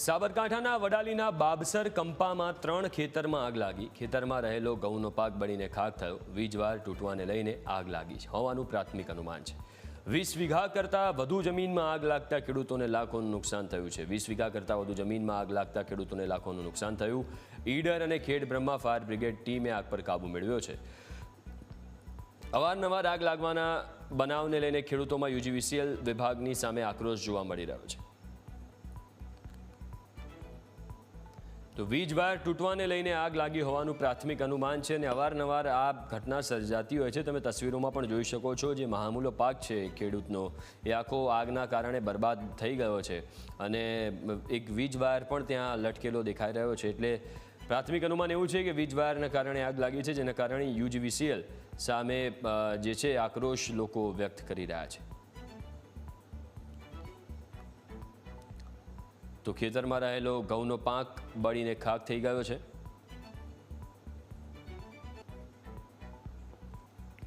સાબરકાંઠાના વડાલીના બાબસર કંપામાં 3 ખેતરમાં આગ લાગી। ખેતરમાં રહેલો ઘઉંનો પાક બળીને ખાખ થયો। વીજવાર તૂટવાને લઈને આગ લાગી હોવાનું પ્રાથમિક અનુમાન છે। 20 વીઘા કરતાં વધુ જમીનમાં આગ લાગતા ખેડૂતોને લાખોનું નુકસાન થયું છે। 20 વીઘા કરતાં વધુ જમીનમાં આગ લાગતા ખેડૂતોને લાખોનું નુકસાન થયું। ઈડર અને ખેડ બ્રહ્મા ફાયર બ્રિગેડ ટીમે આગ પર કાબૂ મેળવ્યો છે। અવારનવાર આગ લાગવાના બનાવને લઈને ખેડૂતોમાં યુજીવીસીએલ વિભાગની સામે આક્રોશ જોવા મળી રહ્યો છે। તો વીજવાર તૂટવાને લઈને આગ લાગી હોવાનું પ્રાથમિક અનુમાન છે અને અવારનવાર આ ઘટના સર્જાતી હોય છે। તમે તસવીરોમાં પણ જોઈ શકો છો, જે મહામૂલો પાક છે ખેડૂતનો એ આખો આગના કારણે બરબાદ થઈ ગયો છે અને એક વીજવાર પણ ત્યાં લટકેલો દેખાઈ રહ્યો છે। એટલે પ્રાથમિક અનુમાન એવું છે કે વીજવારના કારણે આગ લાગી છે, જેના કારણે યુજીવીસીએલ સામે જે છે આક્રોશ લોકો વ્યક્ત કરી રહ્યા છે। તો ખેતરમાં રહેલો ઘઉંનો પાક બળીને ખાખ થઈ ગયો છે।